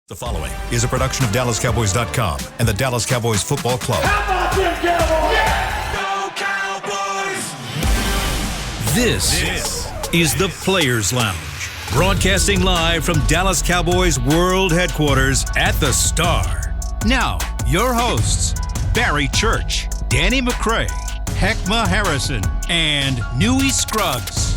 The following is a production of DallasCowboys.com and the Dallas Cowboys Football Club. How about them Cowboys? Yeah! Go Cowboys! This is the Players Lounge, broadcasting live from Dallas Cowboys World Headquarters at the Star. Now, your hosts, Barry Church, Danny McCray, Heckma Harrison, and Newey Scruggs.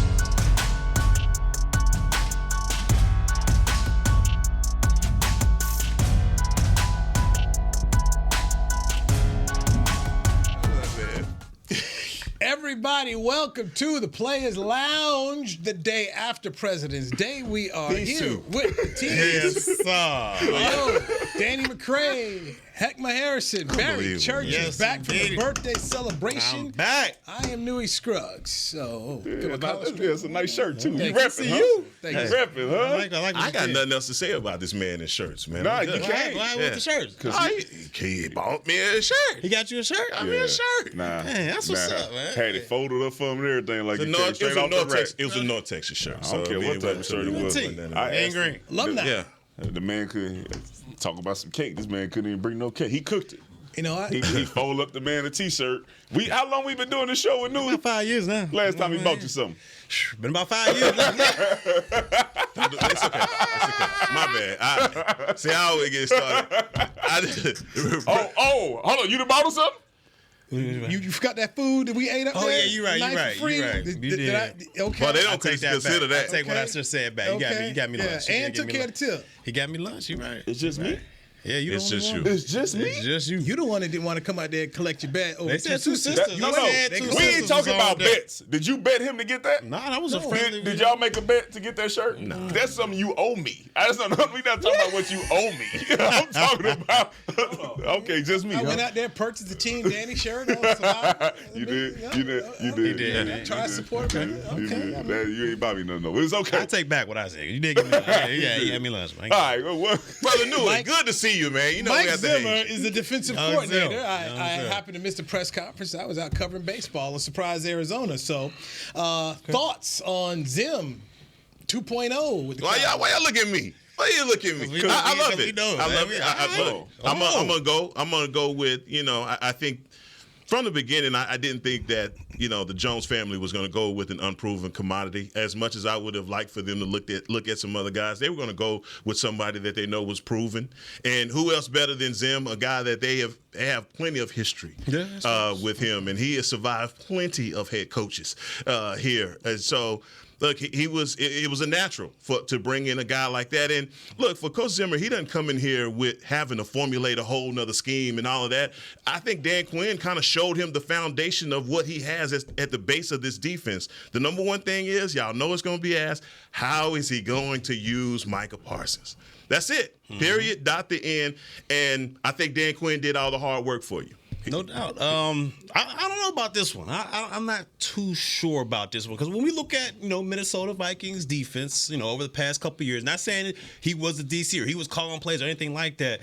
Everybody, welcome to the Players Lounge. The day after President's Day, we are here with the team. Yes, sir. Yo, Danny McCray, Heckma Harrison, Barry Church is back from the birthday celebration. I'm back. I am Newey Scruggs. So, It's a nice shirt too. Thank You you. repping, huh? Thank you. You repping, huh? I got nothing else to say about this man in shirts, man. Nah, I'm you good. can't. Why with the shirts? He bought me a shirt. He got you a shirt? Got me a shirt. Nah, Man, that's what's up, man. Had it folded up for him and everything like It it came straight off the rack. was a North Texas shirt. I don't care what type of shirt it was. I asked him. Alumni. Yeah. The man couldn't talk about some cake. This man couldn't even bring no cake. He cooked it. You know what? He folded up the man a t-shirt. How long we been doing this show with News? About 5 years now. Last time he bought you something. Been about 5 years now. It's okay. My bad. See, I always get started. Hold on. You done bought him something? You forgot that food that we ate up there? Oh, yeah, you're right. You did. Okay. Well, they don't take consider that. I take what I just said back. You got me lunch. And took care of the tip. He got me lunch. You right. It's just me. Yeah, you. It's just you. It's just me. It's just you. You the one that didn't want to come out there and collect your bet. They said two sisters. No. They We ain't talking about bets. Did you bet him to get that? Nah, that was a friendly. Did y'all make a bet to get that shirt? No. That's something you owe me. We not talking about what you owe me. I'm talking about. Okay, just me. I went out there, purchased the Team Danny shirt. On You did. Try to support me. Okay. You ain't buy me nothing. It's okay. I take back what I said. You did give me lunch. Yeah, you got me lunch, man. All right. Well, Brother Newey, good to see you, man. You know Mike Zimmer is the defensive coordinator. Zimmer. I happened to miss the press conference. I was out covering baseball in Surprise, Arizona. So, thoughts on Zim 2.0? With the Why y'all look at me? Why you look at me? I love it. I love it. I'm gonna go with, I think from the beginning, I didn't think that, the Jones family was going to go with an unproven commodity. As much as I would have liked for them to look at some other guys, they were going to go with somebody that they know was proven. And who else better than Zim, a guy that they have plenty of history with him, and he has survived plenty of head coaches here. And so, look, it was a natural to bring in a guy like that. And look, for Coach Zimmer, he doesn't come in here with having to formulate a whole nother scheme and all of that. I think Dan Quinn kind of showed him the foundation of what he has at the base of this defense. The number one thing is, y'all know it's going to be asked, how is he going to use Micah Parsons? That's it. Period. Dot the end. And I think Dan Quinn did all the hard work for you. No doubt. I don't know about this one. I'm not too sure about this one because when we look at Minnesota Vikings defense, over the past couple of years, not saying that he was a DC or he was calling plays or anything like that,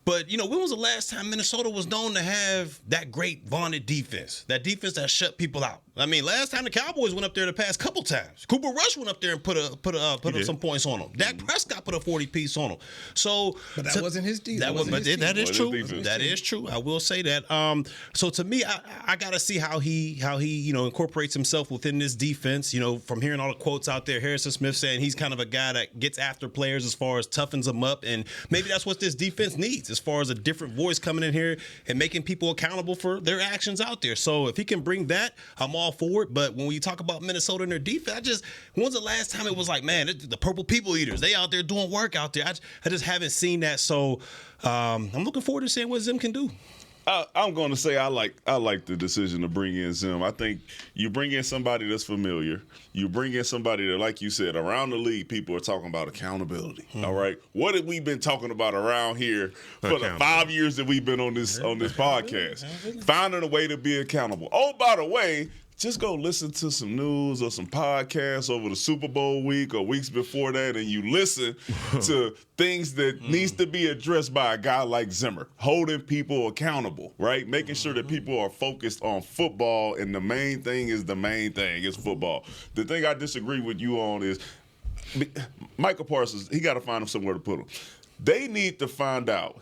but when was the last time Minnesota was known to have that great vaunted defense, that defense that shut people out? I mean, last time the Cowboys went up there the past couple times, Cooper Rush went up there and put up some points on them. Dak Prescott put a 40-piece on them. So, but that wasn't his defense. That is true. That is true. I will say that. So to me, I got to see how he incorporates himself within this defense. From hearing all the quotes out there, Harrison Smith saying he's kind of a guy that gets after players as far as toughens them up, and maybe that's what this defense needs as far as a different voice coming in here and making people accountable for their actions out there. So if he can bring that, I'm all for it. But when we talk about Minnesota and their defense, when's the last time it was like, man, the purple people eaters, they out there doing work out there? I just haven't seen that. So I'm looking forward to seeing what Zim can do. I'm going to say I like the decision to bring in Zim. I think you bring in somebody that's familiar. You bring in somebody that, like you said, around the league, people are talking about accountability. All right, what have we been talking about around here for the 5 years that we've been on this podcast? Finding a way to be accountable. Oh, by the way, just go listen to some news or some podcasts over the Super Bowl week or weeks before that, and you listen to things that needs to be addressed by a guy like Zimmer, holding people accountable, right? Making sure that people are focused on football, and the main thing is football. The thing I disagree with you on is Micah Parsons, he got to find him somewhere to put him. They need to find out,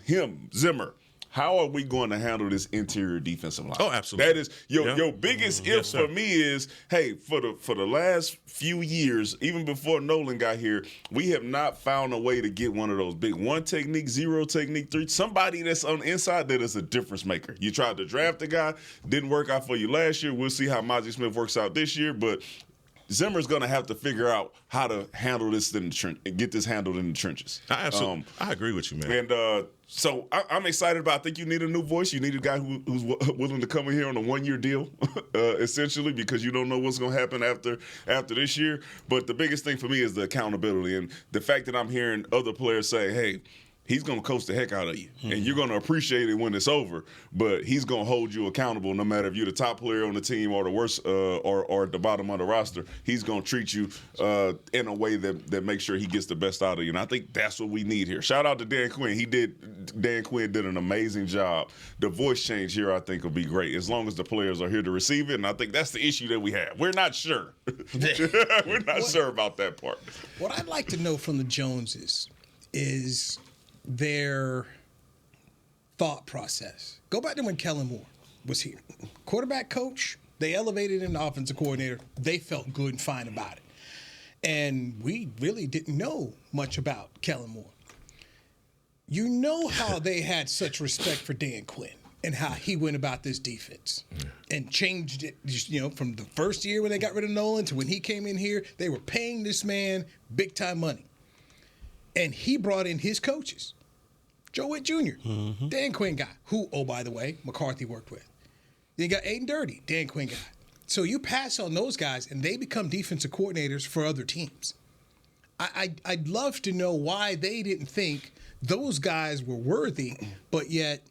Zimmer, how are we going to handle this interior defensive line? Oh, absolutely. That is your biggest if for me is, hey, for the last few years, even before Nolan got here, we have not found a way to get one of those big 1 technique, 0 technique, 3, somebody that's on the inside that is a difference maker. You tried to draft a guy, didn't work out for you last year. We'll see how Micah Smith works out this year, but Zimmer's going to have to figure out how to handle this in the get this handled in the trenches. I agree with you, man. And so I'm excited about. I think you need a new voice. You need a guy who's willing to come in here on a 1-year deal, essentially, because you don't know what's going to happen after this year. But the biggest thing for me is the accountability and the fact that I'm hearing other players say, "Hey, he's going to coach the heck out of you, and you're going to appreciate it when it's over. But he's going to hold you accountable, no matter if you're the top player on the team or the worst, or at the bottom of the roster. He's going to treat you in a way that makes sure he gets the best out of you." And I think that's what we need here. Shout out to Dan Quinn. Dan Quinn did an amazing job. The voice change here, I think, will be great as long as the players are here to receive it. And I think that's the issue that we have. We're not sure. We're not sure about that part. What I'd like to know from the Joneses is their thought process. Go back to when Kellen Moore was here. Quarterback coach, they elevated him to offensive coordinator. They felt good and fine about it. And we really didn't know much about Kellen Moore. You know how they had such respect for Dan Quinn and how he went about this defense and changed it, from the first year when they got rid of Nolan to when he came in here. They were paying this man big-time money. And he brought in his coaches. Joe Witt Jr., Dan Quinn guy, who, oh, by the way, McCarthy worked with. Then you got Aiden Dirty, Dan Quinn guy. So you pass on those guys, and they become defensive coordinators for other teams. I'd love to know why they didn't think those guys were worthy, but yet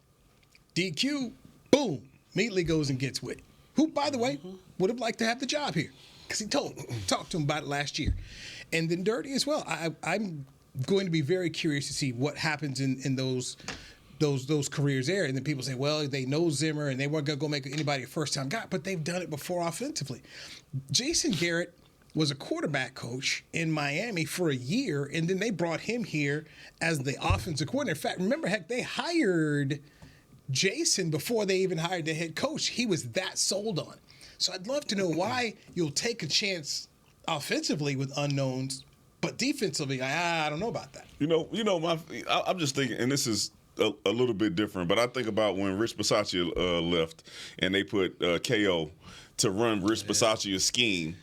DQ, boom, immediately goes and gets Witt, who, by the way, would have liked to have the job here because he talked to him about it last year. And then Dirty as well. I'm going to be very curious to see what happens in those careers there. And then people say, well, they know Zimmer and they weren't going to go make anybody a first-time guy, but they've done it before offensively. Jason Garrett was a quarterback coach in Miami for a year, and then they brought him here as the offensive coordinator. In fact, remember, they hired Jason before they even hired the head coach. He was that sold on. So I'd love to know why you'll take a chance offensively with unknowns, but defensively, I don't know about that. I'm just thinking, and this is a little bit different, but I think about when Rich Bisaccia left and they put KO to run Rich Bisaccia's scheme.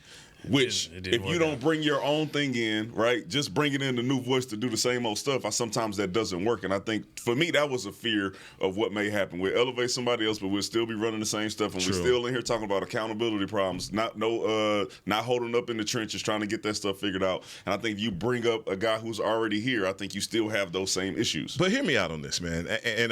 Which, if you don't bring your own thing in, right, just bringing in the new voice to do the same old stuff, sometimes that doesn't work. And I think, for me, that was a fear of what may happen. We'll elevate somebody else, but we'll still be running the same stuff. And we're still in here talking about accountability problems, not holding up in the trenches, trying to get that stuff figured out. And I think if you bring up a guy who's already here, I think you still have those same issues. But hear me out on this, man. And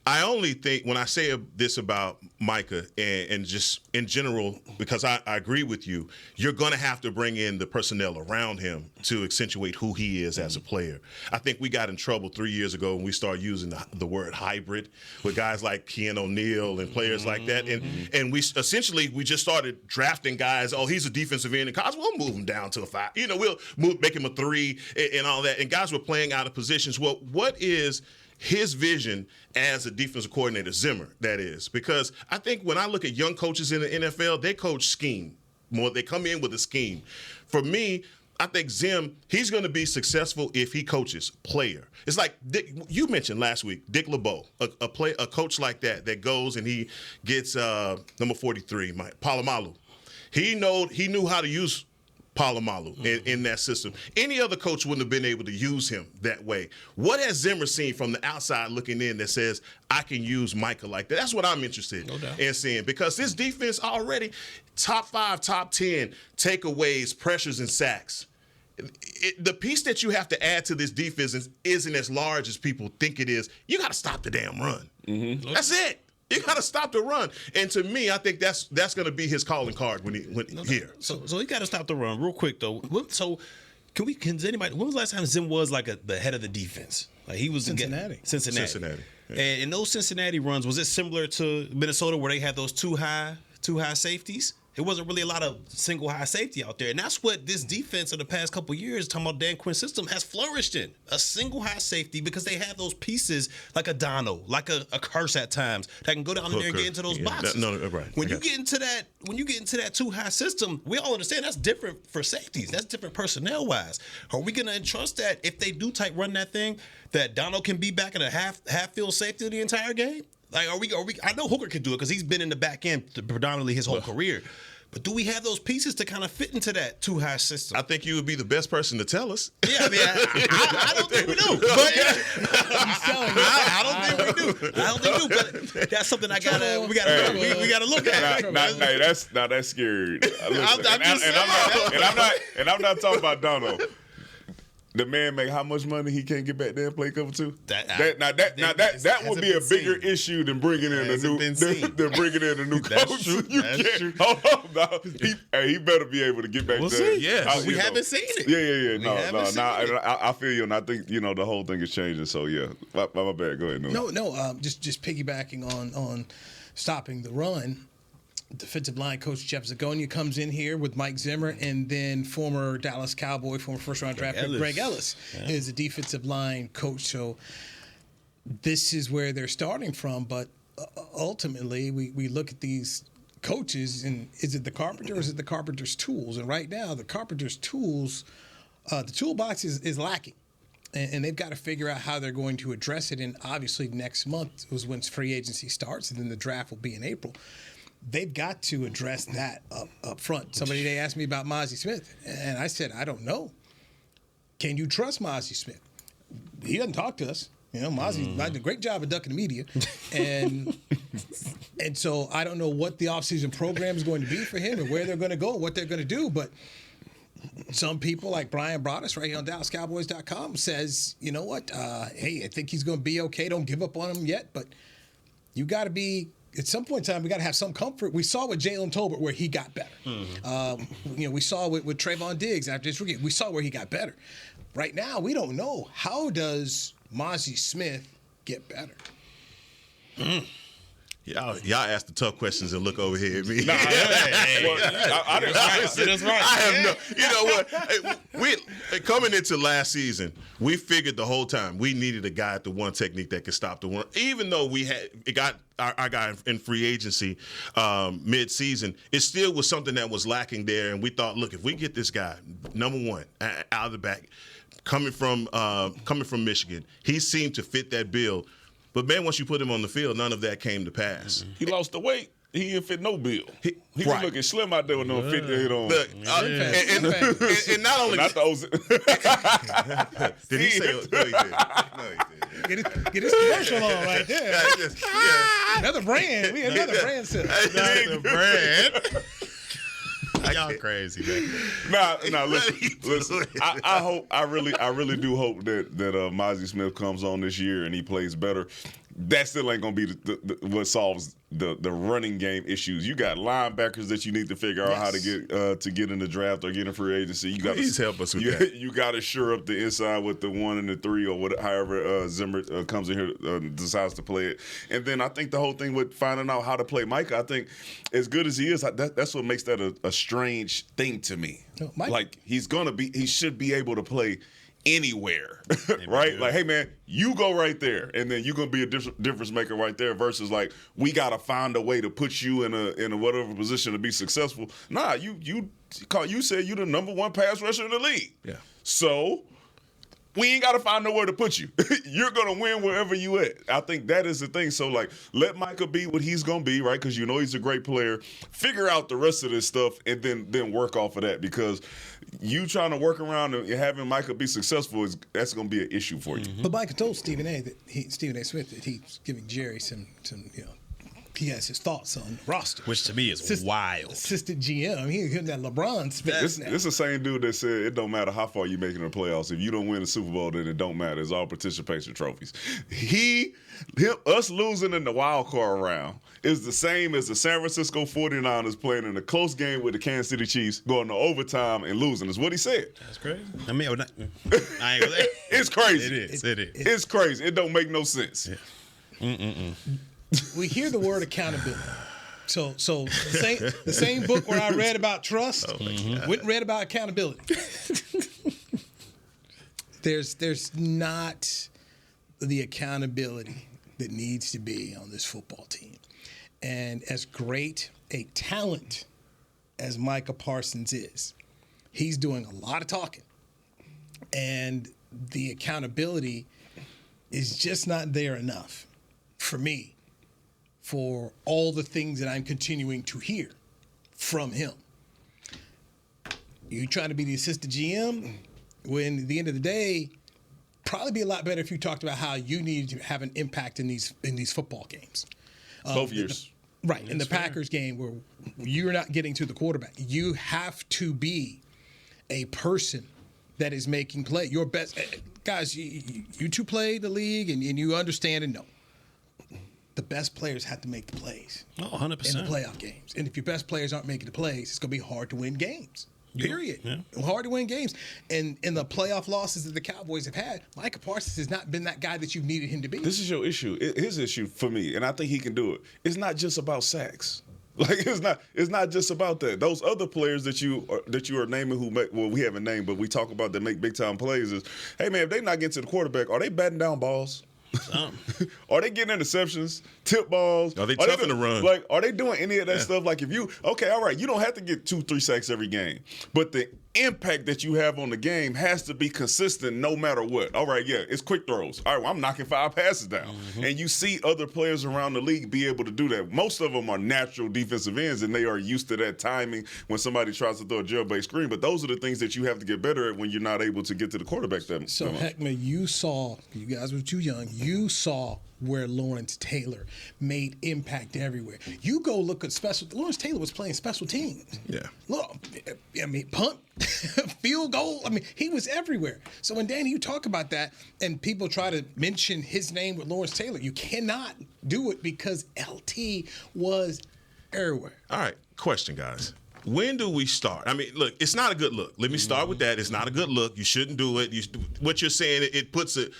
I only think when I say this about Micah and just in general, because I agree with you, you're going to have to bring in the personnel around him to accentuate who he is as a player. I think we got in trouble 3 years ago when we started using the word hybrid with guys like Kean O'Neal and players like that. And we just started drafting guys. Oh, he's a defensive end in college. We'll move him down to a 5. We'll make him a 3 and all that. And guys were playing out of positions. Well, what is his vision as a defensive coordinator, Zimmer, that is? Because I think when I look at young coaches in the NFL, they coach scheme more. They come in with a scheme. For me, I think Zim, he's going to be successful if he coaches player. It's like you mentioned last week, Dick LeBeau, a coach like that goes and he gets number 43, Palomalu. He knew how to use Palomalu in that system. Any other coach wouldn't have been able to use him that way. What has Zimmer seen from the outside looking in that says, I can use Micah like that? That's what I'm interested in seeing, because this defense already top 5, top 10 takeaways, pressures, and sacks. The piece that you have to add to this defense isn't as large as people think it is. You got to stop the damn run. That's it. You got to stop the run. And to me, I think that's going to be his calling card when here. So he got to stop the run real quick, though. So can anybody, when was the last time Zim was like the head of the defense? Like he was Cincinnati. Yeah. And in those Cincinnati runs, was it similar to Minnesota where they had those two high safeties? There wasn't really a lot of single high safety out there. And that's what this defense of the past couple of years, talking about Dan Quinn's system, has flourished in. A single high safety because they have those pieces like a Dono, like a Curse at times, that can go down there and get into those boxes. Right. When you get into that too high system, we all understand that's different for safeties. That's different personnel wise. Are we gonna entrust that if they do tight run that thing, that Dono can be back in a half field safety the entire game? Like, are we? I know Hooker can do it because he's been in the back end predominantly his whole career. But do we have those pieces to kind of fit into that too high system? I think you would be the best person to tell us. Yeah, I mean, I don't think we do. But I don't think we do. I don't think we do. But that's something we gotta look at. That's scary. I'm not talking about Dono. The man make how much money he can't get back there and play cover two? That would be a bigger issue than bringing in a new coach. That's true. That's true. Hold on, no. He better be able to get back there. See. Yeah, we haven't seen it. Yeah. No. I feel you, and I think the whole thing is changing. So yeah, my bad. Go ahead. No. Just piggybacking on stopping the run. Defensive line coach Jeff Zagonia comes in here with Mike Zimmer, and then former Dallas Cowboy, former first-round draft pick Greg Ellis is the defensive line coach. So this is where they're starting from. But ultimately, we look at these coaches, and is it the carpenter or is it the carpenter's tools? And right now, the carpenter's tools, the toolbox is lacking. And they've got to figure out how they're going to address it. And obviously, next month was when free agency starts, and then the draft will be in April. They've got to address that up front. Somebody, they asked me about Mozzie Smith, and I said, I don't know. Can you trust Mozzie Smith? He doesn't talk to us. Mozzie did a great job of ducking the media. And so I don't know what the offseason program is going to be for him and where they're going to go and what they're going to do. But some people like Brian Broaddus right here on DallasCowboys.com says, you know what, hey, I think he's going to be okay. Don't give up on him yet. But you got to be, at some point in time, we got to have some comfort. We saw with Jalen Tolbert where he got better. We saw with Trayvon Diggs after his rookie. We saw where he got better. Right now, we don't know. How does Mozzie Smith get better? Y'all ask the tough questions and look over here at me. I have no. You know what? We coming into last season, we figured the whole time we needed a guy at the one technique that could stop the one. Even though we got our guy in free agency mid-season, it still was something that was lacking there. And we thought, look, if we get this guy number one out of the back, coming from Michigan, he seemed to fit that bill. But, man, once you put him on the field, none of that came to pass. He lost the weight. He didn't fit no bill. He was looking slim out there with no 50 head on. Look, and not only not those. Did he say? No, he did. Get his commercial on right there. Another brand. We have another brand set. Another brand. Y'all crazy, man. Nah. Listen. I really do hope that Mozzie Smith comes on this year and he plays better. That still ain't gonna be what solves the running game issues. You got linebackers that you need to figure out how to get in the draft or get in free agency. You got please help us with that. You got to shore up the inside with the 1 and the 3 or however Zimmer comes in here decides to play it. And then I think the whole thing with finding out how to play Micah, I think as good as he is, that's what makes that a strange thing to me. No, like he should be able to play anywhere, right? Like, hey man, you go right there, and then you're gonna be a difference maker right there. Versus like, we gotta find a way to put you in a whatever position to be successful. Nah, you said you the number 1 pass rusher in the league. Yeah. So we ain't gotta find nowhere to put you. You're gonna win wherever you at. I think that is the thing. So like, let Micah be what he's gonna be, right? Because he's a great player. Figure out the rest of this stuff, and then work off of that because. You trying to work around and having Micah be successful that's going to be an issue for you. Mm-hmm. But Micah told Stephen A. Smith that he's giving Jerry some he has his thoughts on the roster, which to me is wild. Assistant GM, he hitting that LeBron spit. This is the same dude that said it don't matter how far you make it in the playoffs. If you don't win the Super Bowl, then it don't matter. It's all participation trophies. Us losing in the wild card round is the same as the San Francisco 49ers playing in a close game with the Kansas City Chiefs, going to overtime and losing. Is what he said. That's crazy. I mean, I ain't gonna it's crazy. It is. It's crazy. It don't make no sense. Yeah. We hear the word accountability. So the same book where I read about trust, went and read about accountability. There's not the accountability that needs to be on this football team. And as great a talent as Micah Parsons is, he's doing a lot of talking. And the accountability is just not there enough for me for all the things that I'm continuing to hear from him. You trying to be the assistant GM when at the end of the day, probably be a lot better if you talked about how you need to have an impact in these football games. Both years. Right. In the Packers game where you're not getting to the quarterback, you have to be a person that is making play. Your best guys, you two play the league and you understand and know. The best players have to make the plays. 100%. In the playoff games. And if your best players aren't making the plays, it's going to be hard to win games. Period. Yeah. Hard to win games. And in the playoff losses that the Cowboys have had, Micah Parsons has not been that guy that you've needed him to be. This is your issue. His issue for me, and I think he can do it. It's not just about sacks. Like it's not just about that. Those other players that you are naming who make, well, we haven't named, but we talk about that make big time plays is, hey man, if they not getting to the quarterback, are they batting down balls? Are they getting interceptions, tip balls? Are they tough in the run? Like, are they doing any of that stuff? Like, if you, okay, all right, you don't have to get 2-3 sacks every game, but the impact that you have on the game has to be consistent no matter what. All right, yeah, it's quick throws. All right, well, I'm knocking 5 passes down. And you see other players around the league be able to do that. Most of them are natural defensive ends, and they are used to that timing when somebody tries to throw a jailbait screen. But those are the things that you have to get better at when you're not able to get to the quarterback. So, Heckman, you guys were too young, you saw where Lawrence Taylor made impact everywhere. You go look at Lawrence Taylor was playing special teams. Yeah. Look, I mean, punt, field goal. I mean, he was everywhere. So when Danny, you talk about that and people try to mention his name with Lawrence Taylor, you cannot do it because LT was everywhere. All right, question, guys. When do we start? I mean, look, it's not a good look. Let me start with that. It's not a good look. You shouldn't do it. What you're saying, it puts it.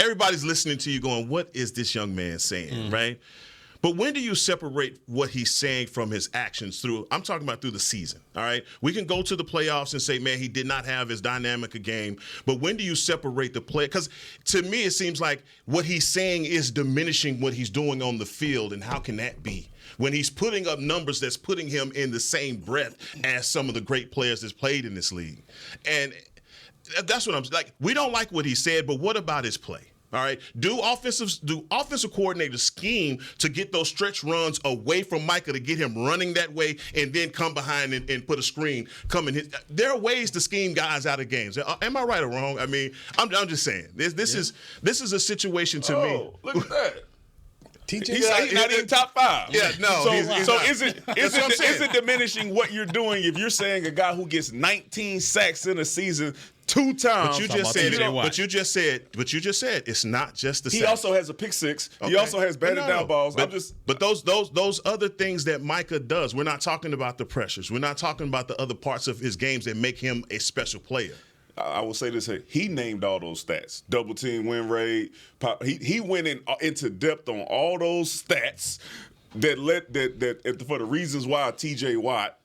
Everybody's listening to you going, what is this young man saying, right? But when do you separate what he's saying from his actions I'm talking about through the season, all right? We can go to the playoffs and say, man, he did not have as dynamic a game. But when do you separate the play? Because to me, it seems like what he's saying is diminishing what he's doing on the field. And how can that be? When he's putting up numbers that's putting him in the same breath as some of the great players that's played in this league. And that's what I'm like. We don't like what he said, but what about his play? All right. Do offensive coordinators scheme to get those stretch runs away from Micah to get him running that way and then come behind and put a screen, come and hit? There are ways to scheme guys out of games. Am I right or wrong? I mean, I'm just saying this is a situation to me. Look at that. He's not even top 5. Yeah, no. So is it diminishing what you're doing if you're saying a guy who gets 19 sacks in a season 2 times? But you just said it's not just the. He sacks. Also has a pick six. Okay. He also has batted down balls. But those other things that Micah does, we're not talking about the pressures. We're not talking about the other parts of his games that make him a special player. I will say this: he named all those stats. Double team win rate. He went into depth on all those stats that for the reasons why T.J. Watt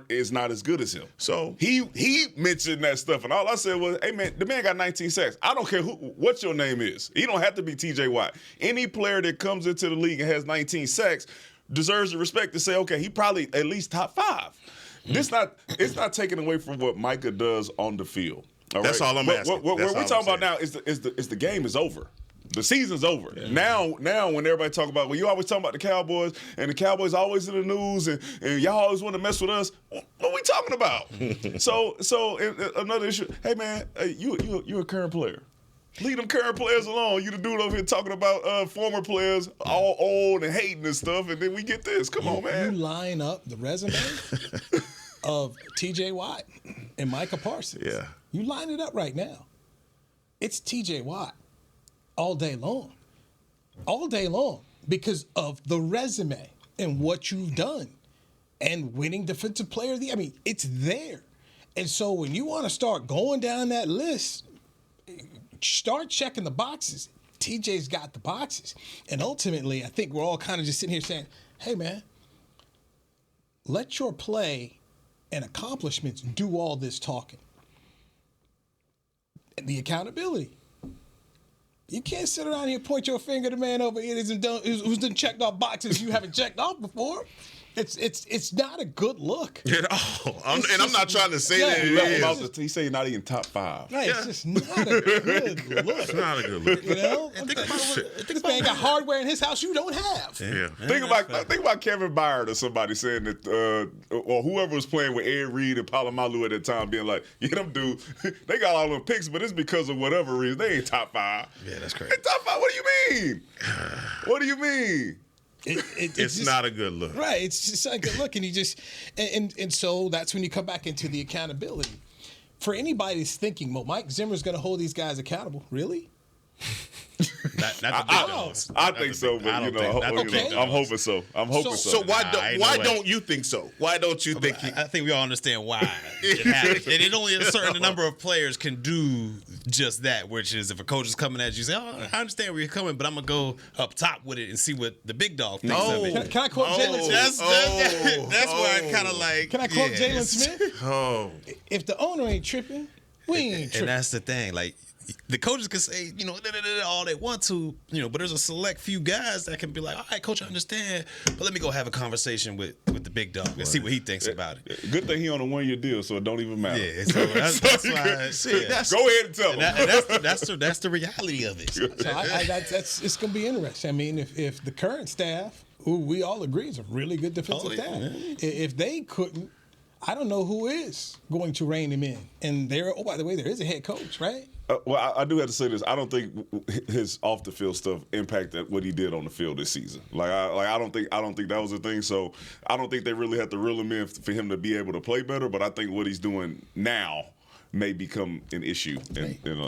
is not as good as him. So he mentioned that stuff, and all I said was, "Hey man, the man got 19 sacks. I don't care what your name is. He don't have to be T.J. Watt. Any player that comes into the league and has 19 sacks deserves the respect to say, okay, he probably at least top 5." It's not taken away from what Micah does on the field. That's all I'm asking. What we're talking about now is the game is over. The season's over. Yeah. Now when everybody talk about, well, you always talking about the Cowboys, and the Cowboys always in the news, and y'all always want to mess with us. What are we talking about? so another issue. Hey man, you a current player. Leave them current players alone. You the dude over here talking about former players all old and hating and stuff, and then we get this. Come on, man. You line up the resume of T.J. Watt and Micah Parsons. Yeah. You line it up right now. It's T.J. Watt all day long. All day long because of the resume and what you've done and winning Defensive Player of the Year. I mean, it's there. And so when you want to start going down that list, start checking the boxes. TJ's got the boxes. And ultimately, I think we're all kind of just sitting here saying, hey, man, let your play and accomplishments do all this talking. And the accountability. You can't sit around here and point your finger at the man over here who's done checked off boxes you haven't checked off before. It's not a good look. I'm not trying to say that it is. He say not even top 5. Right, it's just not a good look. It's not a good look. You know? And think about this man got hardware in his house you don't have. Yeah. Think about Kevin Byard or somebody saying that, or whoever was playing with Ed Reed and Palomalu at that time, being like, yeah, them dudes, they got all them picks, but it's because of whatever reason. They ain't top 5. Yeah, that's crazy. They top 5? What do you mean? What do you mean? It's just not a good look. Right. It's just not a good look. And you just and so that's when you come back into the accountability. For anybody that's thinking, well, Mike Zimmer's going to hold these guys accountable. Really? That's a big dog. I think so, but I'm hoping so. So why don't you think so? Why don't you think? I think we all understand why it happens. And it only a certain number of players can do just that, which is if a coach is coming at you, say, "Oh, I understand where you're coming, but I'm gonna go up top with it and see what the big dog thinks of it." Can I quote Jalen Smith? That's where I kind of like. Can I quote Jalen Smith? Oh, if the owner ain't tripping, we ain't tripping. And that's the thing, like. The coaches can say, all they want to, but there's a select few guys that can be like, all right, coach, I understand, but let me go have a conversation with the big dog and see what he thinks about it. Good thing he on a 1-year deal, so it don't even matter. Yeah, so that's why. Go ahead and tell him. That's the reality of it. So it's going to be interesting. I mean, if the current staff, who we all agree is a really good defensive staff, if they couldn't, I don't know who is going to rein him in. And by the way, there is a head coach, right? Well, I do have to say this. I don't think his off the field stuff impacted what he did on the field this season. I don't think that was a thing. So I don't think they really had to reel him in for him to be able to play better. But I think what he's doing now may become an issue.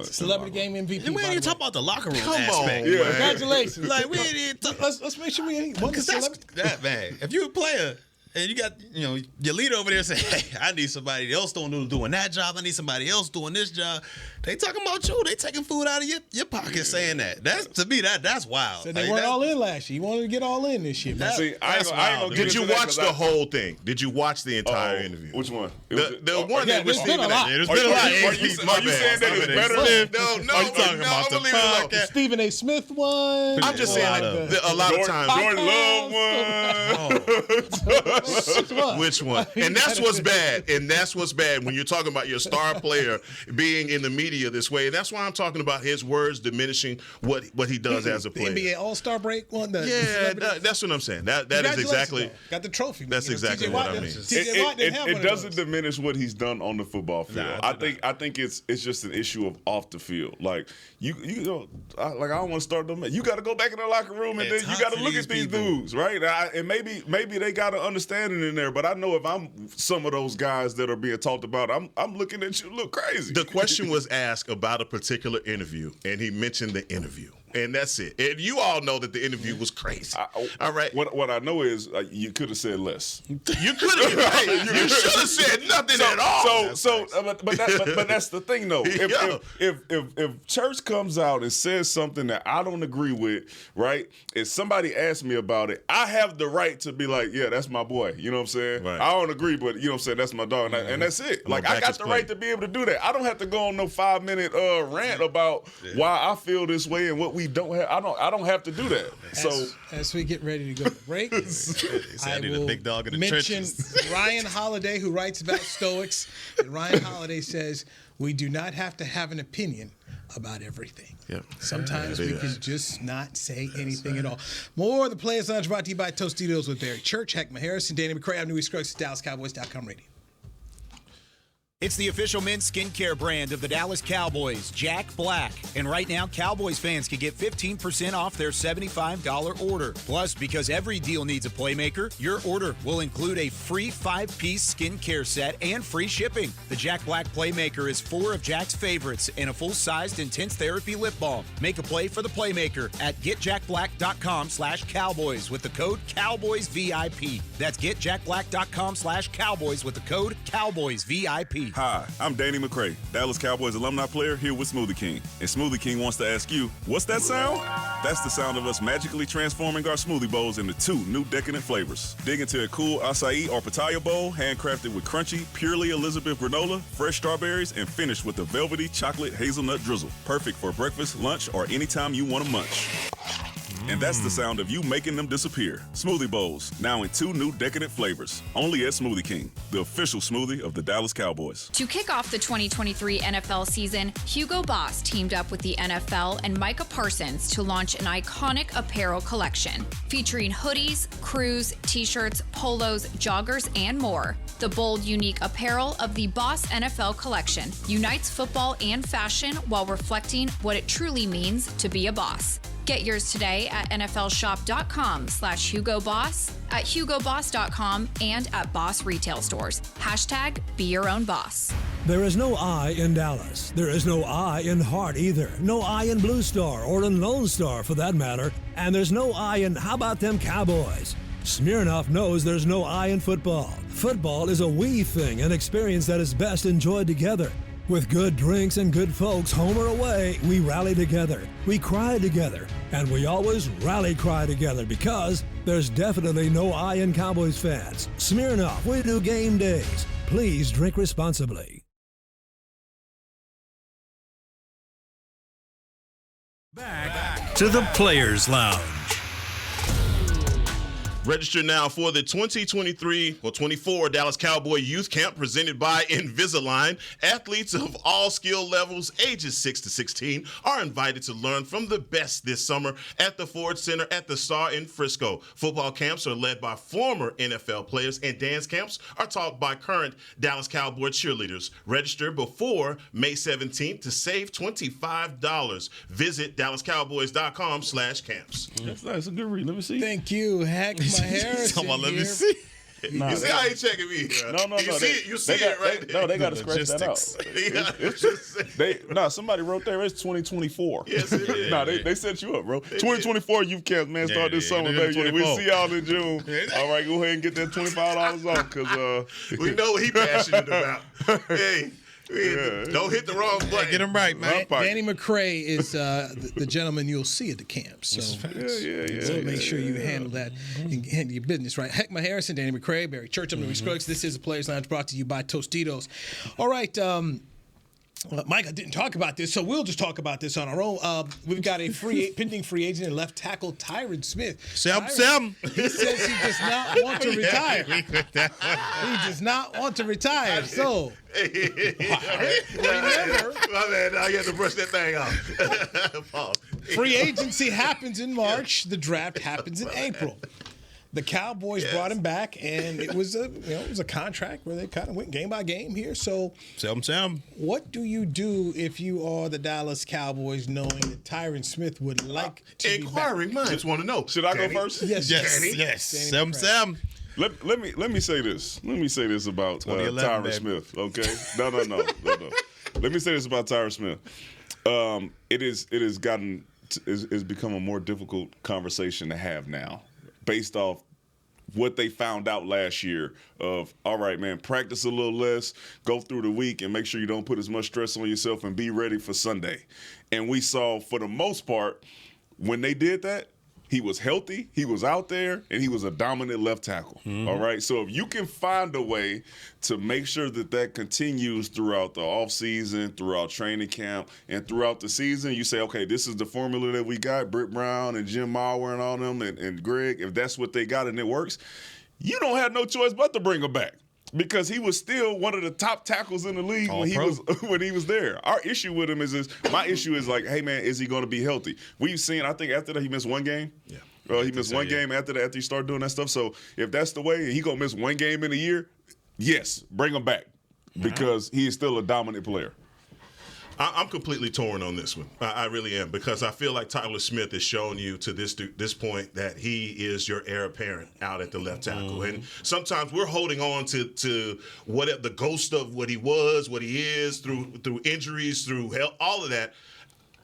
Celebrity game MVP. And we ain't even talking about the locker room aspect. Yeah. Congratulations. Like we ain't even let's make sure we ain't one celebrity. That man. If you're a player. And you got, your leader over there saying, hey, I need somebody else doing that job. I need somebody else doing this job. They talking about you. They taking food out of your pocket saying that. To me, that's wild. So they weren't all in last year. You wanted to get all in this year. Did you watch the whole thing? Did you watch the entire interview? Which one? The one that was Stephen A. There's been a lot. Are you saying that it's better than? No, I'm talking about the podcast. Stephen A. Smith one. I'm just saying a lot of times. Jordan Love one. Which one? And that's what's bad. And that's what's bad when you're talking about your star player being in the media this way. And that's why I'm talking about his words diminishing what he does as a player. The NBA All-Star break one. That's what I'm saying. That is exactly. Got the trophy. That's exactly what I mean. It doesn't diminish what he's done on the football field. I think it's just an issue of off the field. Like I don't want to start them. You got to go back in the locker room and then you got to look at these dudes, right? And maybe they got an understanding in there. But I know if I'm some of those guys that are being talked about, I'm looking at you look crazy. The question was asked about a particular interview, and he mentioned the interview. And that's it. And you all know that the interview was crazy. All right. What I know is you could have said less. You could have. You should have said nothing at all. But that's the thing though. If Church comes out and says something that I don't agree with, right? If somebody asks me about it, I have the right to be like, yeah, that's my boy. You know what I'm saying? Right. I don't agree, but you know what I'm saying? That's my dog, and that's it. Like I got the right to be able to do that. I don't have to go on no 5-minute rant about why I feel this way and what we don't have. I don't have to do that. As we get ready to go to break, I will big dog in the mention Ryan Holiday, who writes about Stoics. And Ryan Holiday says, we do not have to have an opinion about everything. Yep. Sometimes we can just not say anything at all. More of the Players Lounge brought to you by Tostitos with Barry Church, Heckma Harrison, Danny McCray. I'm Louis Scruggs, DallasCowboys.com radio. It's the official men's skincare brand of the Dallas Cowboys, Jack Black. And right now, Cowboys fans can get 15% off their $75 order. Plus, because every deal needs a playmaker, your order will include a free 5-piece skincare set and free shipping. The Jack Black Playmaker is 4 of Jack's favorites and a full-sized intense therapy lip balm. Make a play for the Playmaker at getjackblack.com/Cowboys with the code CowboysVIP. That's getjackblack.com/Cowboys with the code CowboysVIP. Hi, I'm Danny McCray, Dallas Cowboys alumni player here with Smoothie King. And Smoothie King wants to ask you, what's that sound? That's the sound of us magically transforming our smoothie bowls into 2 new decadent flavors. Dig into a cool acai or pitaya bowl, handcrafted with crunchy, purely Elizabeth granola, fresh strawberries, and finished with a velvety chocolate hazelnut drizzle. Perfect for breakfast, lunch, or anytime you want to munch. And that's the sound of you making them disappear. Smoothie bowls, now in 2 new decadent flavors. Only at Smoothie King, the official smoothie of the Dallas Cowboys. To kick off the 2023 NFL season, Hugo Boss teamed up with the NFL and Micah Parsons to launch an iconic apparel collection featuring hoodies, crews, t-shirts, polos, joggers, and more. The bold, unique apparel of the Boss NFL collection unites football and fashion while reflecting what it truly means to be a boss. Get yours today at nflshop.com/HugoBoss, at HugoBoss.com, and at Boss retail stores. # be your own boss. There is no I in Dallas. There is no I in Hart either. No I in Blue Star or in Lone Star for that matter. And there's no I in how about them Cowboys? Smirnoff knows there's no I in football. Football is a we thing, an experience that is best enjoyed together. With good drinks and good folks, home or away, we rally together, we cry together, and we always rally cry together because there's definitely no I in Cowboys fans. Smirnoff, we do game days. Please drink responsibly. Back to the Players Lounge. Register now for the 2023-24 Dallas Cowboy Youth Camp presented by Invisalign. Athletes of all skill levels, ages 6 to 16, are invited to learn from the best this summer at the Ford Center at the Star in Frisco. Football camps are led by former NFL players, and dance camps are taught by current Dallas Cowboy cheerleaders. Register before May 17th to save $25. Visit DallasCowboys.com/camps. That's nice. A good read. Let me see. Thank you, Heck. My Harrison. Let me see. Nah, you see how he checking me? No. You see it right there. No, they got to scratch that out. Somebody wrote there. It's 2024. Yes, it is. They set you up, bro. 2024 youth camp, man. Start this summer, baby. Yeah, we'll see y'all in June. All right, go ahead and get that $25 off because we know what he's passionate about. Hey. Don't hit the wrong button. Get him right, man. Danny McCray is the gentleman you'll see at the camp. So, so make sure you handle that and handle your business right. Heckma Harrison, Danny McCray, Barry Church, I'm Louis Scruggs. This is the Players Lounge brought to you by Tostitos. All right. Micah didn't talk about this, so we'll just talk about this on our own. We've got a pending free agent and left tackle, Tyron Smith. Sam. He says he does not want to retire. He does not want to retire. So, remember, my man, now you have to brush that thing off. Free agency happens in March. The draft happens in April. The Cowboys brought him back, and it was a contract where they kind of went game by game here. So, Sam. What do you do if you are the Dallas Cowboys, knowing that Tyron Smith would like to inquiring be back? minds want to know. Should I go first? Yes. Sam. Let me say this. Let me say this about Tyron Smith. Okay. No. Let me say this about Tyron Smith. It's become a more difficult conversation to have now, based off what they found out last year of, all right, man, practice a little less, go through the week and make sure you don't put as much stress on yourself and be ready for Sunday. And we saw, for the most part, when they did that, he was healthy, he was out there, and he was a dominant left tackle. Mm-hmm. All right? So if you can find a way to make sure that continues throughout the offseason, throughout training camp, and throughout the season, you say, okay, this is the formula that we got, Britt Brown and Jim Mauer and all them and Greg, if that's what they got and it works, you don't have no choice but to bring him back. Because he was still one of the top tackles in the league when he was there. Our issue with him is my issue is like, hey man, is he going to be healthy? We've seen, I think after that he missed one game. Yeah. He missed one game after that, after he started doing that stuff. So if that's the way, he gonna miss one game in a year, yes, bring him back because he is still a dominant player. I'm completely torn on this one. I really am, because I feel like Tyler Smith has shown you to this point that he is your heir apparent out at the left tackle. Mm-hmm. And sometimes we're holding on to what the ghost of what he was, what he is, through injuries, through health, all of that.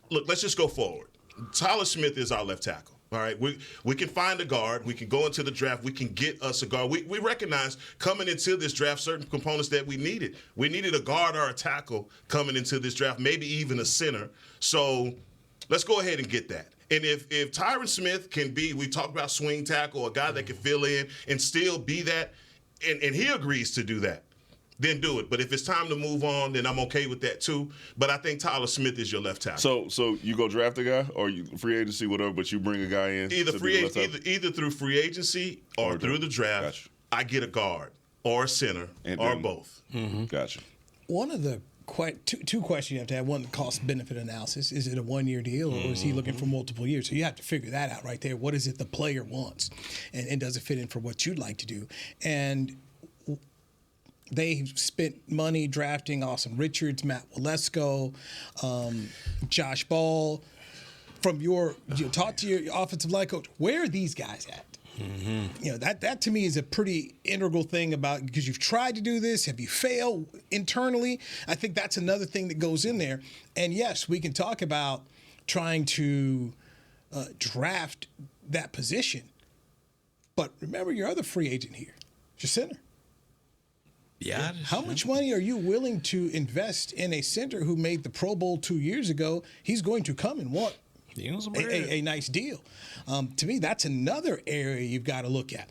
Look, let's just go forward. Tyler Smith is our left tackle. All right, we can find a guard. We can go into the draft. We can get us a guard. We recognize coming into this draft certain components that we needed. We needed a guard or a tackle coming into this draft, maybe even a center. So let's go ahead and get that. And if Tyron Smith can be, we talked about swing tackle, a guy that can fill in and still be that, and he agrees to do that, then do it. But if it's time to move on, then I'm okay with that too. But I think Tyler Smith is your left tackle. So you go draft a guy, or you free agency, whatever, but you bring a guy in either through free agency or through the draft. Gotcha. I get a guard or a center or both. Mm-hmm. Gotcha. One of the two questions you have to have. One, the cost-benefit analysis. Is it a one-year deal, or is he looking for multiple years? So you have to figure that out right there. What is it the player wants? And does it fit in for what you'd like to do? And they spent money drafting Austin Richards, Matt Walesko, Josh Ball. From talk to your offensive line coach. Where are these guys at? Mm-hmm. That to me is a pretty integral thing about, because you've tried to do this. Have you failed internally? I think that's another thing that goes in there. And yes, we can talk about trying to draft that position. But remember your other free agent here, your center. Yeah. How much money are you willing to invest in a center who made the Pro Bowl 2 years ago? He's going to come and want a nice deal. To me, that's another area you've got to look at.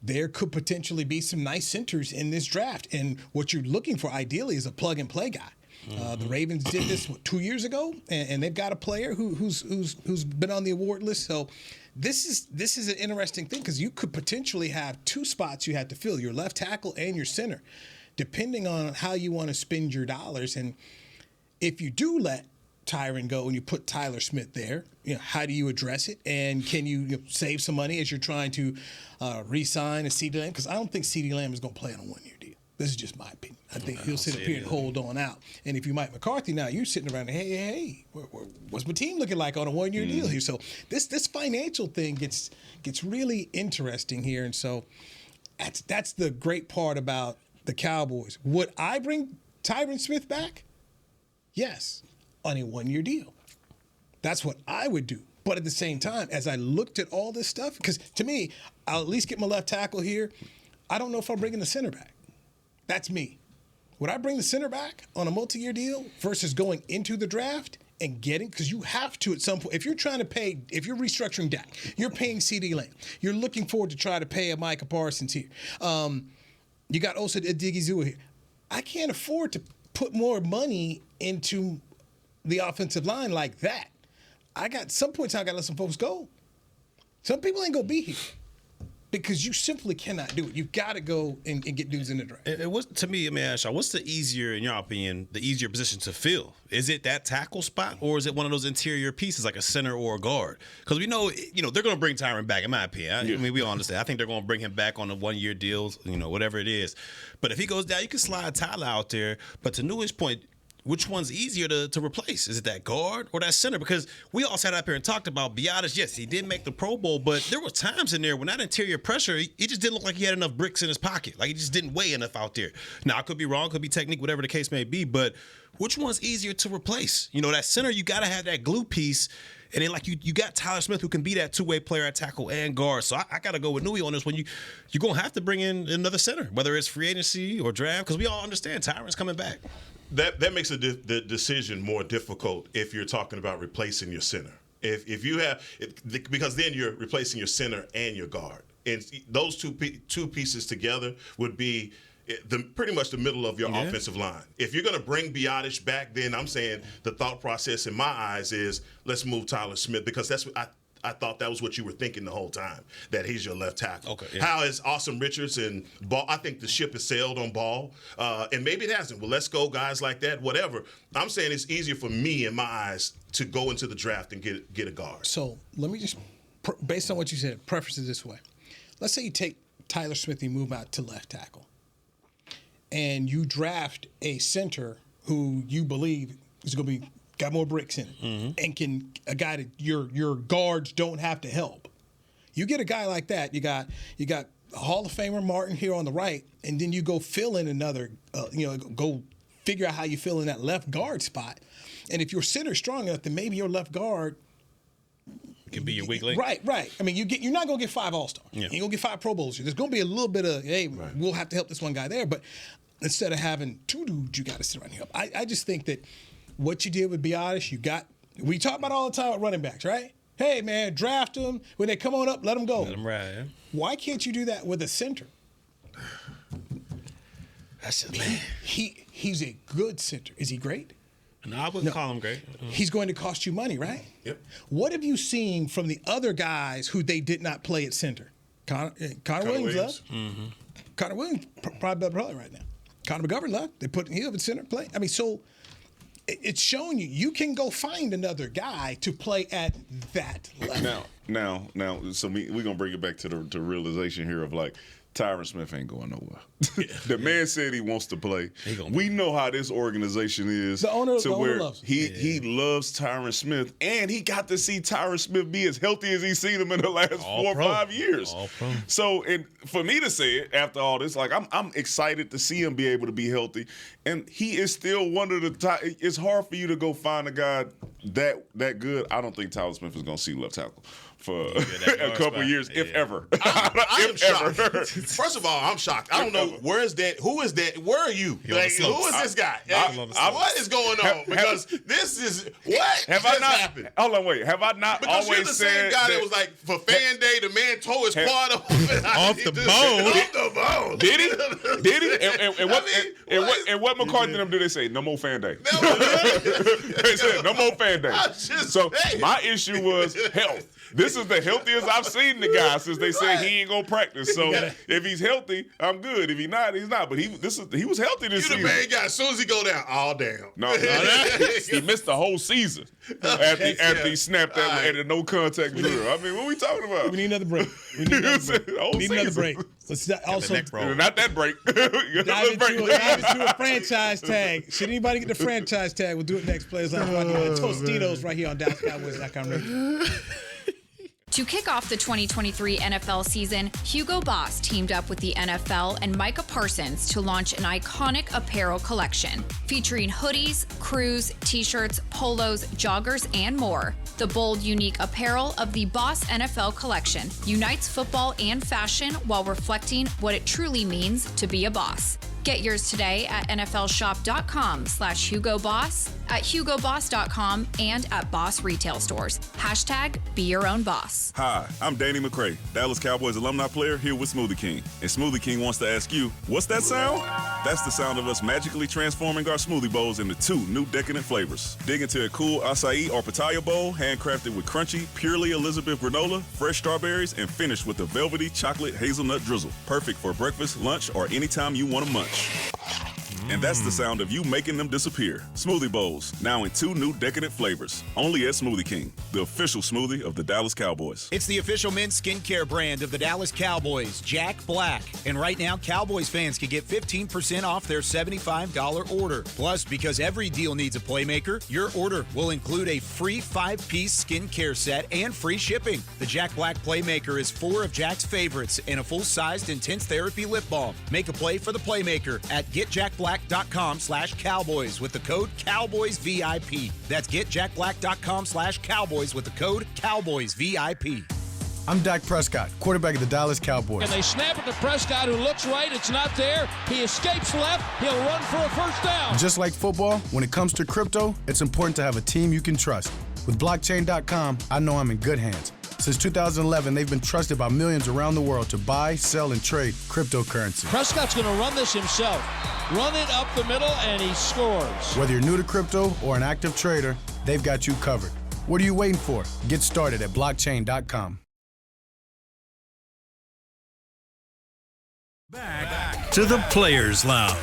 There could potentially be some nice centers in this draft, and what you're looking for ideally is a plug-and-play guy. The Ravens did this 2 years ago, and they've got a player who's been on the award list. So this is an interesting thing, because you could potentially have two spots you had to fill, your left tackle and your center, depending on how you want to spend your dollars. And if you do let Tyron go and you put Tyler Smith there, how do you address it? And can you save some money as you're trying to re-sign a CeeDee Lamb? Because I don't think CeeDee Lamb is going to play on a one-year deal. This is just my opinion. I think he'll sit up here and hold on out. And if you Mike McCarthy now, you're sitting around, hey, what's my team looking like on a one-year deal here? So this financial thing gets really interesting here. And so that's the great part about the Cowboys. Would I bring Tyron Smith back? Yes, on a one-year deal. That's what I would do. But at the same time, as I looked at all this stuff, because to me, I'll at least get my left tackle here. I don't know if I'm bringing the center back. That's me. Would I bring the center back on a multi-year deal versus going into the draft and getting, because you have to at some point, if you're restructuring Dak, you're paying CeeDee Lamb, you're looking forward to try to pay a Micah Parsons here. You got Osa Odigizua here. I can't afford to put more money into the offensive line like that. Some points I got to let some folks go. Some people ain't going to be here, because you simply cannot do it. You've got to go and get dudes in the draft. To me, let me ask y'all, what's the easier, in your opinion, the easier position to fill? Is it that tackle spot, or is it one of those interior pieces like a center or a guard? Because we know, they're going to bring Tyron back, in my opinion. I mean, we all understand. I think they're going to bring him back on a one-year deal, whatever it is. But if he goes down, you can slide Tyler out there. But to Newell's point, which one's easier to replace? Is it that guard or that center? Because we all sat up here and talked about Biadasz. Yes, he did make the Pro Bowl, but there were times in there when that interior pressure, he just didn't look like he had enough bricks in his pocket. Like, he just didn't weigh enough out there. Now, I could be wrong, could be technique, whatever the case may be, but which one's easier to replace? That center, you got to have that glue piece. And then, like, you got Tyler Smith, who can be that two-way player at tackle and guard. So I got to go with Newey on this one. You're going to have to bring in another center, whether it's free agency or draft, because we all understand Tyron's coming back. That makes the decision more difficult if you're talking about replacing your center. If you have, because then you're replacing your center and your guard, and those two pieces together would be pretty much the middle of your offensive line. If you're going to bring Biadasz back, then I'm saying the thought process in my eyes is let's move Tyler Smith, because that's what I thought that was what you were thinking the whole time, that he's your left tackle. Okay, yeah. How is Austin Richards and Ball? I think the ship has sailed on Ball, and maybe it hasn't. Well, let's go, guys like that, whatever. I'm saying it's easier for me, in my eyes, to go into the draft and get a guard. So let me just, based on what you said, preface it this way. Let's say you take Tyler Smith and move out to left tackle, and you draft a center who you believe is going to be got more bricks in it, and a guy that your guards don't have to help. You get a guy like that, you got a Hall of Famer Martin here on the right, and then you go fill in another, go figure out how you fill in that left guard spot. And if your center's strong enough, then maybe your left guard Can be your weak link. Right. I mean, you're not going to get 5 All-Stars. Yeah. You're going to get 5 Pro Bowls. There's going to be a little bit of, hey, we'll have to help this one guy there. But instead of having 2 dudes, you got to sit around here. I just think that what you did with Biotis, we talk about all the time with running backs, right? Hey, man, draft them. When they come on up, let them go. Let them ride, yeah. Why can't you do that with a center? That's just, man. He's a good center. Is he great? No, I wouldn't call him great. He's going to cost you money, right? Yep. What have you seen from the other guys who they did not play at center? Connor Williams left. Mm-hmm. Connor Williams probably better right now. Connor McGovern left. They put him in center play. I mean, so it's showing you can go find another guy to play at that level. Now, so we're going to bring it back to the realization here of like, Tyron Smith ain't going nowhere. The man said he wants to play. We know how this organization is. The owner loves him. He loves Tyron Smith, and he got to see Tyron Smith be as healthy as he's seen him in the last 4 or 5 years. So, and for me to say it after all this, like I'm excited to see him be able to be healthy, and he is still one of the. It's hard for you to go find a guy that good. I don't think Tyron Smith is going to see left tackle for a couple of years, if ever. I am shocked. First of all, I'm shocked. I don't know where is that. Who is that? Where are you? Like, who is this guy? What is going on? Because this is what happened. Hold on, wait. Have I not because always you're the said same guy that was like for fan day, the man tore his quad off the bone. Off the bone. Did he? And what McCarthy and them do they say? No more fan day. They said no more fan day. So my issue was health. This is the healthiest I've seen the guy since they said he ain't gonna practice. So if he's healthy, I'm good. If he's not, he's not. But he was healthy this season. You the main guy. As soon as he go down, all down. No, he missed the whole season after he snapped that at a no contact drill. I mean, what are we talking about? We need another break. Let's also not that break. dive into a franchise tag. Should anybody get the franchise tag? We'll do it next. Players Lounge brought to you by Tostitos right here on DallasCowboys.com radio. To kick off the 2023 NFL season, Hugo Boss teamed up with the NFL and Micah Parsons to launch an iconic apparel collection featuring hoodies, crews, t-shirts, polos, joggers, and more. The bold, unique apparel of the Boss NFL collection unites football and fashion while reflecting what it truly means to be a boss. Get yours today at nflshop.com/HugoBoss, at HugoBoss.com, and at Boss retail stores. #Be your own boss. Hi, I'm Danny McCray, Dallas Cowboys alumni player here with Smoothie King. And Smoothie King wants to ask you, what's that sound? That's the sound of us magically transforming our smoothie bowls into 2 new decadent flavors. Dig into a cool acai or pitaya bowl, handcrafted with crunchy, purely Elizabeth granola, fresh strawberries, and finished with a velvety chocolate hazelnut drizzle. Perfect for breakfast, lunch, or anytime you want to munch. And that's the sound of you making them disappear. Smoothie bowls, now in 2 new decadent flavors. Only at Smoothie King, the official smoothie of the Dallas Cowboys. It's the official men's skincare brand of the Dallas Cowboys, Jack Black. And right now, Cowboys fans can get 15% off their $75 order. Plus, because every deal needs a playmaker, your order will include a free 5-piece skincare set and free shipping. The Jack Black Playmaker is 4 of Jack's favorites and a full-sized intense therapy lip balm. Make a play for the playmaker at getjackblack.com/Cowboys with the code CowboysVIP. That's getjackblack.com/Cowboys with the code CowboysVIP. I'm Dak Prescott, quarterback of the Dallas Cowboys. And they snap it to Prescott, who looks right. It's not there. He escapes left. He'll run for a first down. Just like football, when it comes to crypto, it's important to have a team you can trust. With blockchain.com, I know I'm in good hands. Since 2011, they've been trusted by millions around the world to buy, sell, and trade cryptocurrency. Prescott's going to run this himself. Run it up the middle, and he scores. Whether you're new to crypto or an active trader, they've got you covered. What are you waiting for? Get started at blockchain.com. Back to the Players Lounge.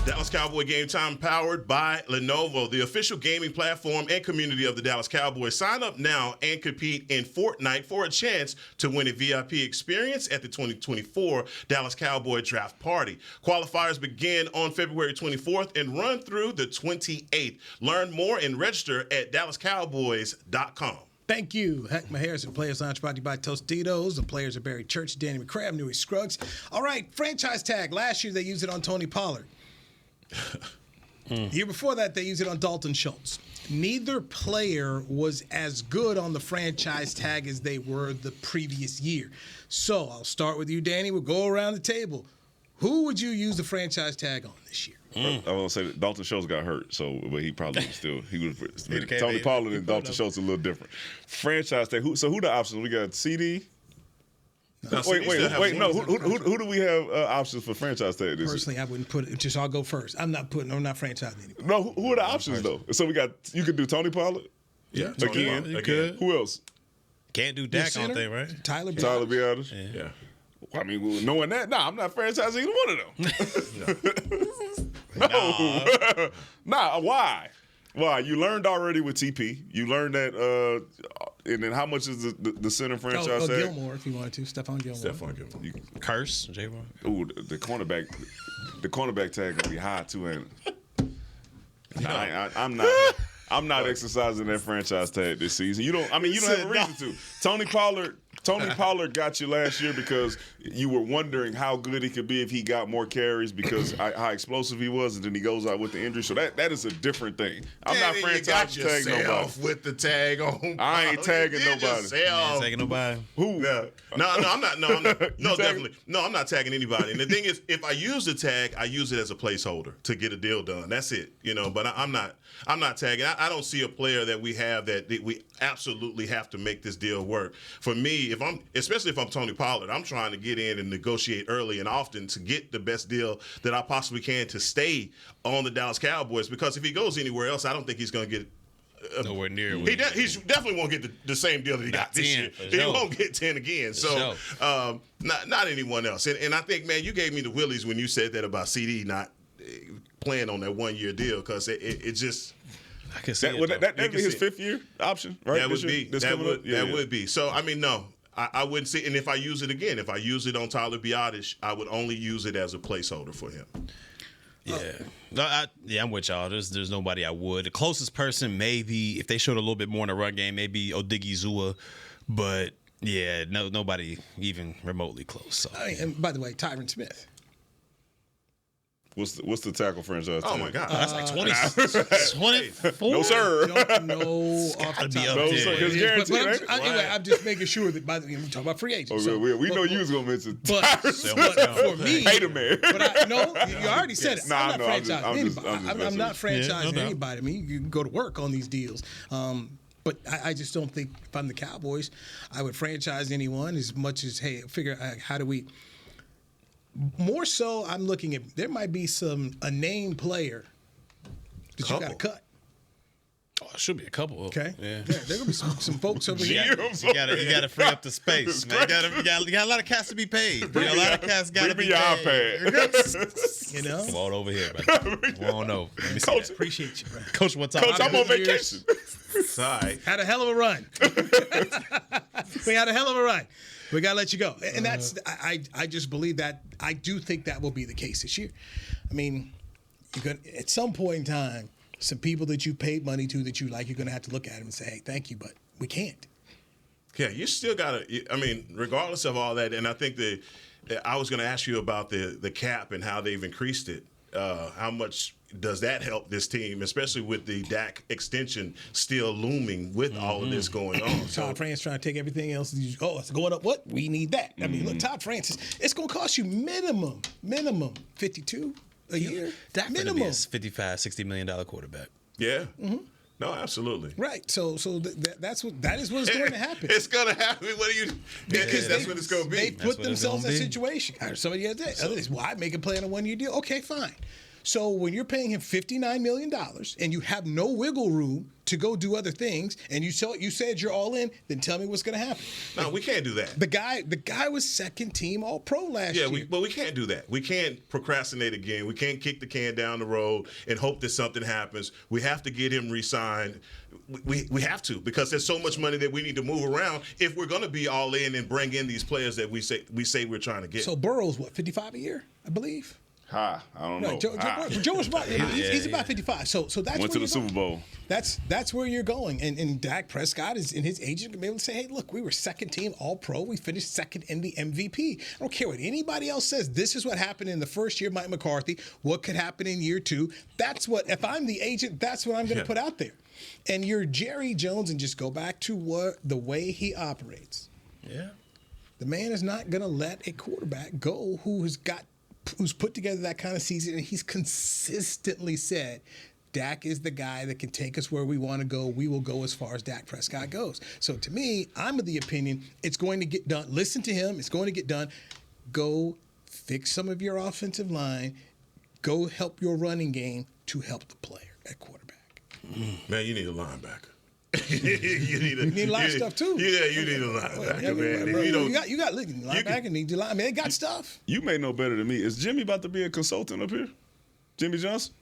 Dallas Cowboy Game Time powered by Lenovo, the official gaming platform and community of the Dallas Cowboys. Sign up now and compete in Fortnite for a chance to win a VIP experience at the 2024 Dallas Cowboy Draft Party. Qualifiers begin on February 24th and run through the 28th. Learn more and register at DallasCowboys.com. Thank you. Heckma Harrison, Players Lounge brought to you by Tostitos. The players are Barry Church, Danny McCray, Newy Scruggs. All right, franchise tag. Last year they used it on Tony Pollard. Year before that, they used it on Dalton Schultz. Neither player was as good on the franchise tag as they were the previous year. So I'll start with you, Danny. We'll go around the table. Who would you use the franchise tag on this year? I was gonna say that Dalton Schultz got hurt, but he probably would Tony Pollard and Dalton Schultz are a little different. Franchise tag. Who the options? We got CD. No, wait. No, who do we have options for franchise tag this Personally, I wouldn't put it. Just I'll go first. I'm not franchising anybody. No, who are the options though? So you could do Tony Pollard. Yeah, again. Who else? Can't do Dak on thing, right? Tyler Biadasz. Yeah. I mean, knowing that, I'm not franchising either one of them. No. Why? Why? You learned already with TP. You learned that. And then how much is the center franchise tag? Gilmore, if you wanted to. Stephon Gilmore. Curse, J-Ron. Ooh, the cornerback tag gonna be high too, ain't it? I'm not exercising that franchise tag this season. You don't have a reason to. Tony Pollard got you last year because you were wondering how good he could be if he got more carries because how explosive he was, and then he goes out with the injury. So that is a different thing. I'm not franchising tag nobody. With the tag on. I ain't tagging nobody. Ain't tagging nobody. Who? No, I'm not. No, definitely. No, I'm not tagging anybody. And the thing is, if I use the tag, I use it as a placeholder to get a deal done. That's it. But I'm not tagging. I don't see a player that we have that we absolutely have to make this deal work. For me, especially if I'm Tony Pollard, I'm trying to get in and negotiate early and often to get the best deal that I possibly can to stay on the Dallas Cowboys. Because if he goes anywhere else, I don't think he's going to get nowhere near. He definitely won't get the same deal that he got this year. He won't get 10 again. So not anyone else. And I think, man, you gave me the willies when you said that about CD not playing on that 1 year deal because it just. I can see that would be his 5th year option, right? That would be. So no, I wouldn't see. And if I use it again, if I use it on Tyler Biadasz, I would only use it as a placeholder for him. Yeah, I'm with y'all. There's nobody I would. The closest person maybe if they showed a little bit more in the run game, maybe Odigizua, but yeah, nobody even remotely close. So. And by the way, Tyron Smith. What's the tackle franchise? Oh my God, that's like 24. No sir. Don't know off the top. No sir. Because guaranteed. Anyway, I'm just making sure that we talk about free agents. We know you was gonna mention. But for me, hate a man. But you already said it. I'm not franchising anybody. I'm not franchising anybody. I mean, you can go to work on these deals. But I just don't think if I'm the Cowboys, I would franchise anyone as much as figure out how do we. More so, I'm looking at there might be a name player that you got to cut. Oh, it should be a couple. Okay. Yeah. There gonna be some folks over here. You gotta free up the space, man. You got a lot of cats to be paid. A lot of cats got to be paid. Come on over here, man. Come on over. Let me see Coach, that. Appreciate you, bro. Coach, what's up? Coach, I'm on vacation. Sorry. Had a hell of a run. We had a hell of a run. We gotta let you go, and that's I just believe that I do think that will be the case this year. I mean, at some point in time, some people that you paid money to that you like, you're gonna have to look at them and say, "Hey, thank you, but we can't." Yeah, you still gotta. I mean, regardless of all that, and I think I was gonna ask you about the cap and how they've increased it. How much does that help this team, especially with the Dak extension still looming with all of this going on? Todd France trying to take everything else. It's going up. What? We need that. I mean, look, Todd France, it's going to cost you minimum $52 a year. Dak minimum. Be a $55, $60 million quarterback. Yeah. Mm-hmm. No, absolutely. Right. So that is what's going to happen. It's going to happen. Because that's what it's going to be. They put themselves in a situation. Somebody had that. Well, I make a play on a 1 year deal. Okay, fine. So when you're paying him $59 million and you have no wiggle room to go do other things, and you said you're all in, then tell me what's going to happen. No, we can't do that. The guy was second team All-Pro last year. Yeah, but we can't do that. We can't procrastinate again. We can't kick the can down the road and hope that something happens. We have to get him re-signed. We have to, because there's so much money that we need to move around if we're going to be all in and bring in these players that we say we're trying to get. So Burrow's what, $55 a year, I believe? I don't know. Joe was about he's about 55. So that's went to the Super Bowl. That's where you're going. And Dak Prescott is in his agent can be able to say, hey, look, we were second team All Pro. We finished second in the MVP. I don't care what anybody else says. This is what happened in the first year of Mike McCarthy. What could happen in year 2? That's what, if I'm the agent, that's what I'm going to put out there. And you're Jerry Jones, and just go back to the way he operates. Yeah. The man is not going to let a quarterback go who's put together that kind of season, and he's consistently said, Dak is the guy that can take us where we want to go. We will go as far as Dak Prescott goes. So to me, I'm of the opinion it's going to get done. Listen to him. It's going to get done. Go fix some of your offensive line. Go help your running game to help the player at quarterback. Man, you need a linebacker. you need a lot of stuff too. Yeah, you need a linebacker, man. You got linebacker need to line. I mean, they got stuff. You may know better than me. Is Jimmy about to be a consultant up here? Jimmy Johnson?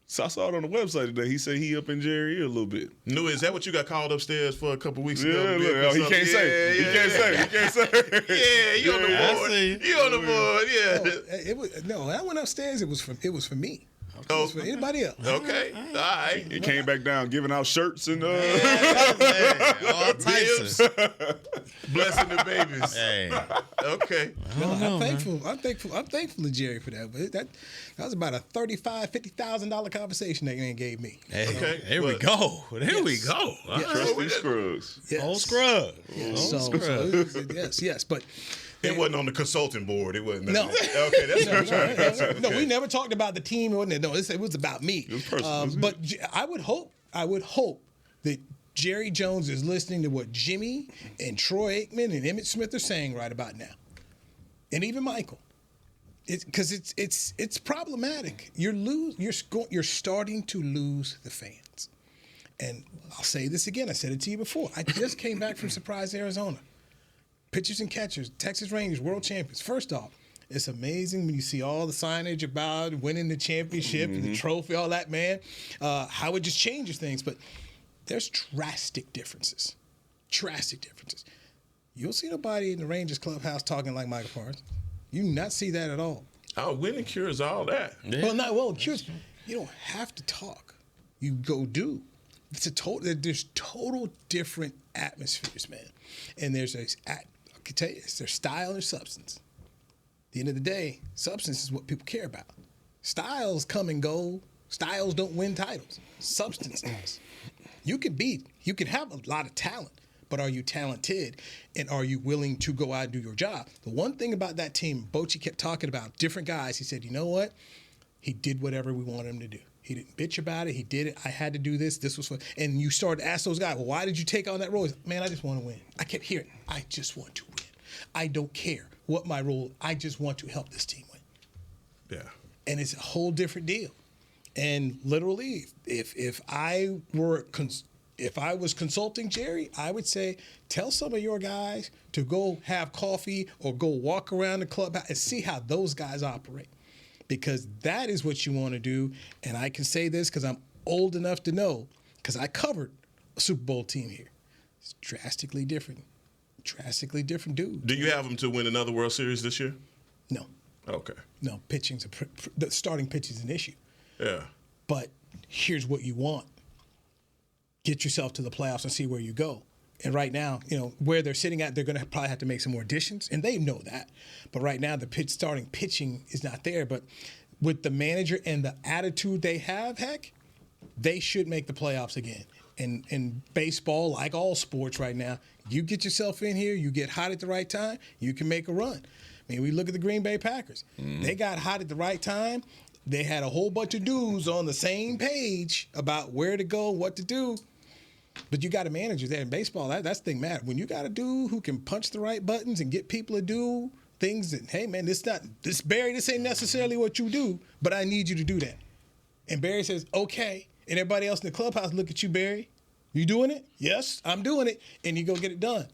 So I saw it on the website today. He said he up in Jerry ear a little bit. No, is that what you got called upstairs for a couple weeks ago? Yeah, look, he can't say. He can't say. Yeah, you on the board. You on the board. Yeah. I went upstairs. It was for me. Oh, for anybody else. Okay, all right. He came back down giving out shirts and all types of blessing the babies. Hey. Okay. I'm thankful to Jerry for that. But that was about a $35,000-$50,000 conversation they gave me. Hey, okay. Here we go. There we go. Trusty Scruggs. Yes. Old Scruggs. Yes. But it wasn't on the consulting board. It wasn't. No. Okay, that's right. No, we never talked about the team. No, it was about me. It was personal. But I would hope that Jerry Jones is listening to what Jimmy and Troy Aikman and Emmitt Smith are saying right about now, and even Michael. Because it's problematic. You're starting to lose the fans. And I'll say this again. I said it to you before. I just came back from Surprise, Arizona. Pitchers and catchers, Texas Rangers, world champions. First off, it's amazing when you see all the signage about winning the championship and the trophy, all that, man, how it just changes things. But there's drastic differences. You'll see nobody in the Rangers clubhouse talking like Micah Parsons. You do not see that at all. Oh, winning cures all that. Yeah. Cures. You don't have to talk. You go do. There's total different atmospheres, man. And I can tell you, there's style and substance. At the end of the day, substance is what people care about. Styles come and go. Styles don't win titles. Substance does. You can have a lot of talent, but are you talented, and are you willing to go out and do your job? The one thing about that team, Bochy kept talking about, different guys, he said, you know what? He did whatever we wanted him to do. He didn't bitch about it. He did it. I had to do this. This was fun. And you started to ask those guys, well, why did you take on that role? Like, man, I just want to win. I kept hearing, I just want to win. I don't care what my role. I just want to help this team win. Yeah. And it's a whole different deal. And literally, if I was consulting Jerry, I would say, tell some of your guys to go have coffee or go walk around the clubhouse and see how those guys operate. Because that is what you want to do. And I can say this because I'm old enough to know, because I covered a Super Bowl team here. It's drastically different dude. Do you have them to win another World Series this year? No. Okay. No, the starting pitch is an issue. Yeah. But here's what you want. Get yourself to the playoffs and see where you go. And right now, where they're sitting at, they're going to probably have to make some more additions, and they know that. But right now, the starting pitching is not there. But with the manager and the attitude they have, heck, they should make the playoffs again. And in baseball, like all sports right now, you get yourself in here, you get hot at the right time, you can make a run. I mean, we look at the Green Bay Packers. They got hot at the right time. They had a whole bunch of dudes on the same page about where to go, what to do. But you got a manager there in baseball. That's the thing matter. When you got a dude who can punch the right buttons and get people to do things that, hey man, this ain't necessarily what you do, but I need you to do that. And Barry says, okay. And everybody else in the clubhouse look at you, Barry. You doing it? Yes, I'm doing it. And you go get it done.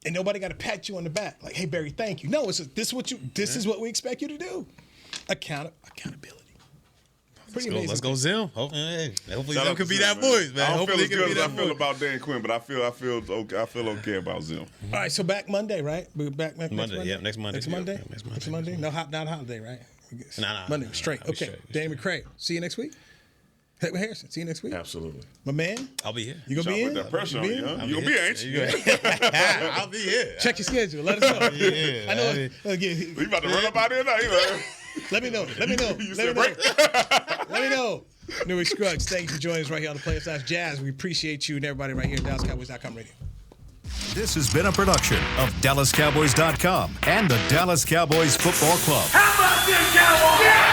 And nobody got to pat you on the back like, hey Barry, thank you. No, this is what we expect you to do. Accountability. Pretty amazing. Let's go Zim. Hopefully Zim could be that voice, man. I don't feel as good as I feel about Dan Quinn, but I feel okay about Zim. All right, so back Monday, right? We're back next Monday. Yeah, next Monday. Next Monday? Yeah, next Monday. Next Monday? No, not holiday, right? Nah. Monday straight. Okay. Straight. Danny McCray. See you next week. Hedwig Harrison. See you next week. Absolutely. My man. I'll be here. You gonna be in? Put that pressure on you, huh? You gonna be, ain't you? I'll be here. Check your schedule. Let us know. Yeah, I know. You about to run up out there now? Let me know. You said break. Let me know. Newy Scruggs, thank you for joining us right here on the Players Lounge Jazz. We appreciate you and everybody right here at DallasCowboys.com radio. This has been a production of DallasCowboys.com and the Dallas Cowboys Football Club. How about this, Cowboys? Yeah!